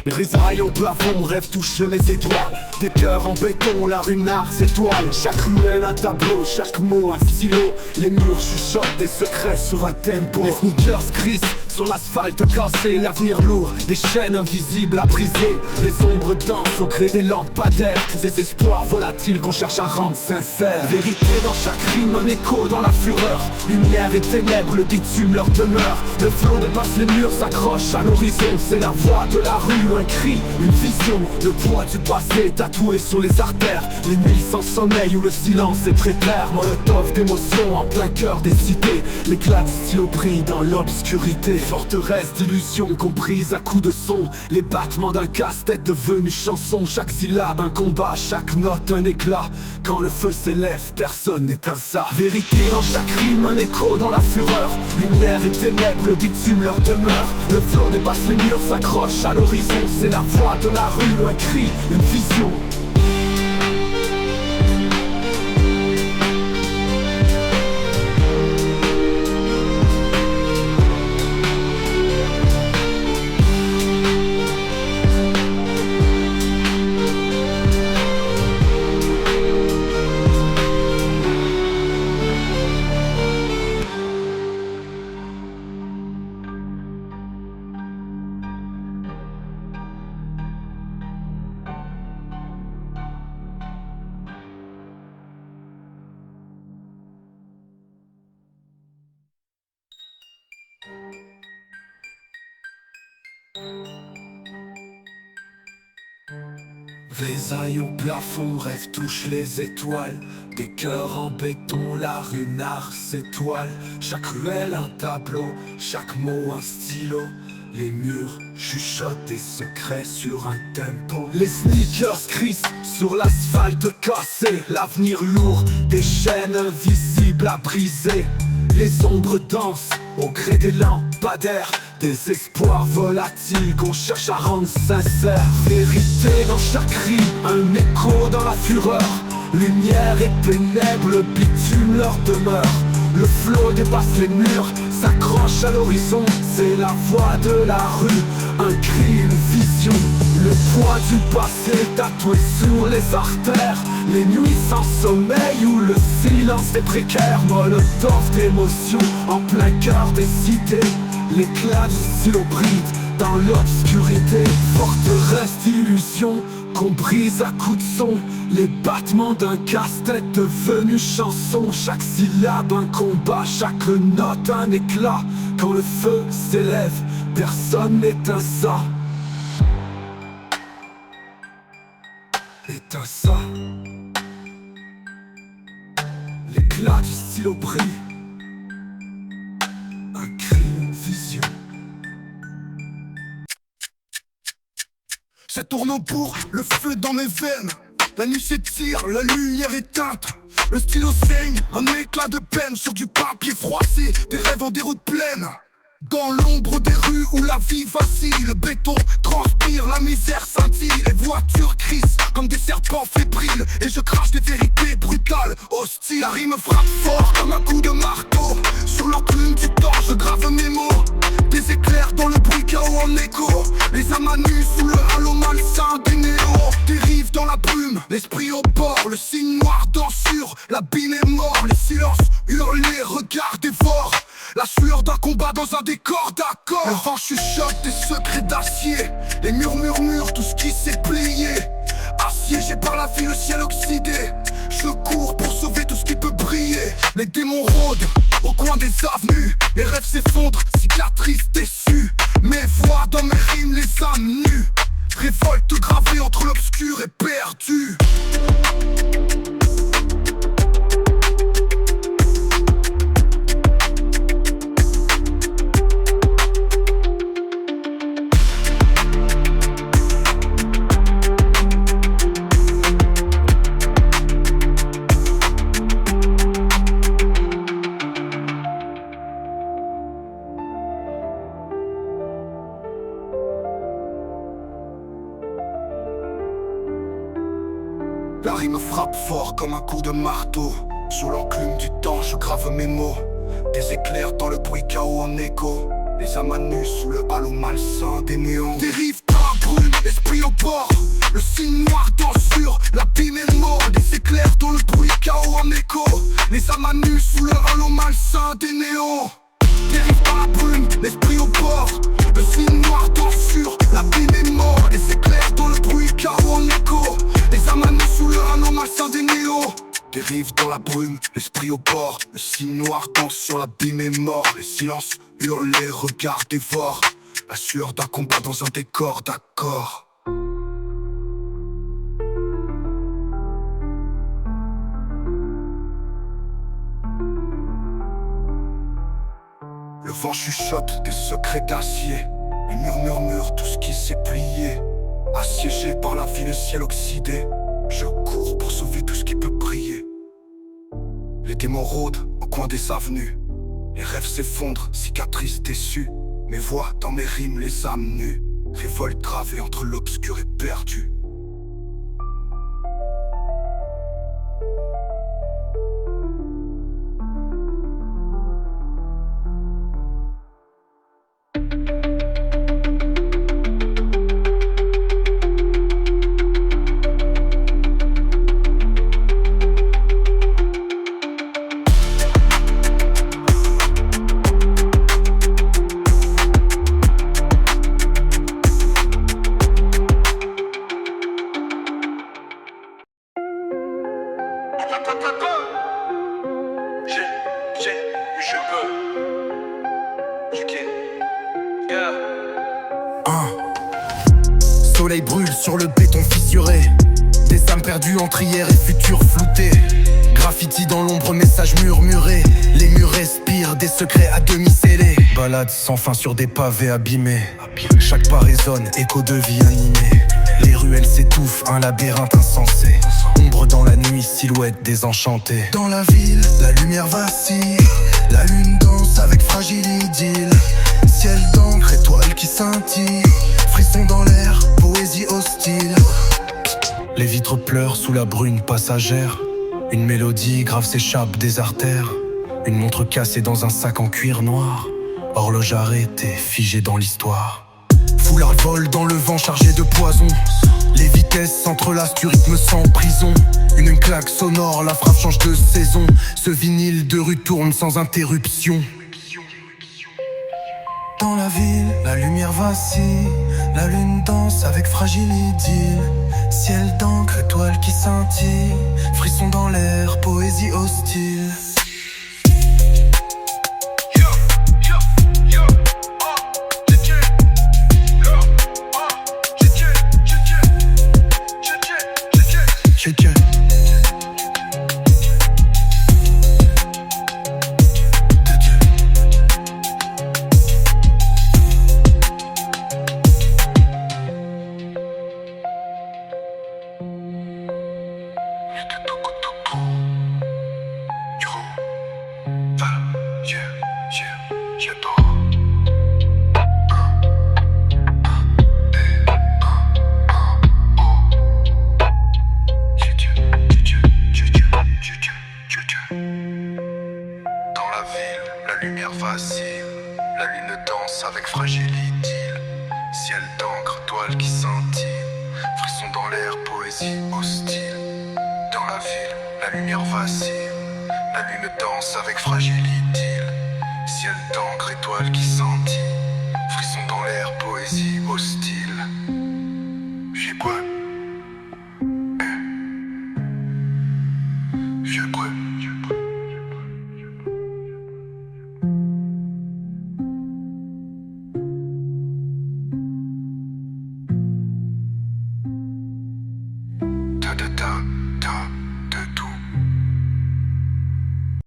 Grisaille au plafond, rêve touche les étoiles. Des cœurs en béton, la rue narre s'étoile. Chaque ruelle un tableau, chaque mot un stylo. Les murs chuchotent des secrets sur un tempo. Les sneakers crissent sur l'asphalte cassé, l'avenir lourd, des chaînes invisibles à briser. Les ombres dansent au gré des lampadaires, des espoirs volatiles qu'on cherche à rendre sincères. Vérité dans chaque rime, un écho dans la fureur. Lumière et ténèbres, le bitume leur demeure. Le flot dépasse les murs, s'accroche à l'horizon. C'est la voix de la rue, un cri, une vision. Le poids du passé tatoué sur les artères. Les nuits sans sommeil où le silence est précaire. Molotov d'émotions en plein cœur des cités. L'éclat de stylo brille dans l'obscurité. Forteresse d'illusions comprises à coups de son. Les battements d'un casse-tête devenu chanson. Chaque syllabe un combat, chaque note un éclat. Quand le feu s'élève, personne n'éteint ça. Vérité dans chaque rime, un écho dans la fureur. Lumière et ténèbres, le bitume leur demeure. Le flot dépasse les murs, s'accroche à l'horizon. C'est la voix de la rue, un cri, une vision. Grisaille au plafond, rêve touche les étoiles. Des cœurs en béton, la rue narre s'étoile. Chaque ruelle un tableau, chaque mot un stylo. Les murs chuchotent des secrets sur un tempo. Les sneakers crissent sur l'asphalte cassé. L'avenir lourd, des chaînes invisibles à briser. Les ombres dansent au gré des lampadaires. Des espoirs volatiles qu'on cherche à rendre sincères. Vérité dans chaque rime, un écho dans la fureur. Lumière et ténèbres, le bitume leur demeure. Le flot dépasse les murs, s'accroche à l'horizon. C'est la voix de la rue, un cri, une vision. Le poids du passé tatoué sur les artères. Les nuits sans sommeil où le silence est précaire. Molotov d'émotions en plein cœur des cités. L'éclat du stylo brille dans l'obscurité. Forteresse d'illusions qu'on brise à coups de son. Les battements d'un casse-tête devenu chanson. Chaque syllabe un combat, chaque note un éclat. Quand le feu s'élève, personne n'éteint ça. Éteins ça. L'éclat du stylo brille. Un cri, une vision. Ça tourne en bourre, le feu dans mes veines. La nuit s'étire, la lumière éteinte. Le stylo saigne, un éclat de peine sur du papier froissé. Des rêves en déroute pleine. Dans l'ombre des rues où la vie vacille, le béton transpire, la misère scintille. Les voitures crissent comme des serpents fébriles. Et je crache des vérités brutales, hostiles. La rime frappe fort comme un coup de marteau. Sur l'enclume du temps je grave mes mots. Des éclairs dans le bruit chaos en écho. Les amas nus sous le halo malsain des néons. Dérive dans la brume, l'esprit au bord. Le signe noir dansure, l'abîme est mort. Les silences hurlés, regards dévorent. La sueur d'un combat dans un décor d'accord. Le vent chuchote des secrets d'acier. Les murs murmurent tout ce qui s'est plié. Assiégé par la vie, le ciel oxydé. Je cours pour sauver tout ce qui peut briller. Les démons rôdent au coin des avenues. Les rêves s'effondrent, cicatrices déçues. Mes voix dans mes rimes, les âmes nues. Révolte gravée entre l'obscur et perdu. La rime frappe fort comme un coup de marteau. Sous l'enclume du temps je grave mes mots. Des éclairs dans le bruit chaos en écho. Les amas nus sous le halo malsain des néons. Dérive par brume fort. Le signe noir danse sur l'abîme est mort. Des éclairs dans le bruit, chaos en écho. Les âmes à nu sous le halo malsain des néons. Dérive par la brume, l'esprit au bord. Le signe noir danse sur l'abîme est mort. Des éclairs dans le bruit, chaos en écho. Les âmes à nu sous le halo malsain des néons. Dérive dans la brume, l'esprit au bord. Le signe noir danse sur l'abîme est mort. Les silences hurlent, les regards dévorent. La sueur d'un combat dans un décor d'accord. Le vent chuchote des secrets d'acier. Les murs murmurent tout ce qui s'est plié. Assiégé par la vie, le ciel oxydé, je cours pour sauver tout ce qui peut briller. Les démons rôdent au coin des avenues. Les rêves s'effondrent, cicatrices déçues. Mes voix dans mes rimes, les âmes nues. Révolte gravée entre l'obscur et perdu. Je peux. Soleil brûle sur le béton fissuré. Des âmes perdues entre hier et futur flouté. Graffiti dans l'ombre, message murmuré. Les murs respirent, des secrets à demi scellés. Balade sans fin sur des pavés abîmés. Chaque pas résonne, écho de vie animée. Les ruelles s'étouffent, un labyrinthe insensé. Ombre dans la nuit, silhouette désenchantée. Dans la ville, la lumière vacille. La lune danse avec fragile idylle. Ciel d'encre, étoile qui scintille. Frisson dans l'air, poésie hostile. Les vitres pleurent sous la brune passagère. Une mélodie grave s'échappe des artères. Une montre cassée dans un sac en cuir noir. Horloge arrêtée, figée dans l'histoire. Foulard vole dans le vent chargé de poison. Les vitesses s'entrelacent du rythme sans prison. Une claque sonore, la frappe change de saison. Ce vinyle de rue tourne sans interruption. Dans la ville, la lumière vacille. La lune danse avec fragile idylle. Ciel d'encre, étoile qui scintille. Frisson dans l'air, poésie hostile. La lumière vacille, la lune danse avec fragile idylle. Ciel d'encre, toile qui scintille. Frisson dans l'air, poésie hostile. Dans la ville, la lumière vacille. La lune danse avec fragile idylle. Ciel d'encre, étoile qui scintille. Frisson dans l'air, poésie hostile. J'ai quoi? J'ai quoi? Da da da.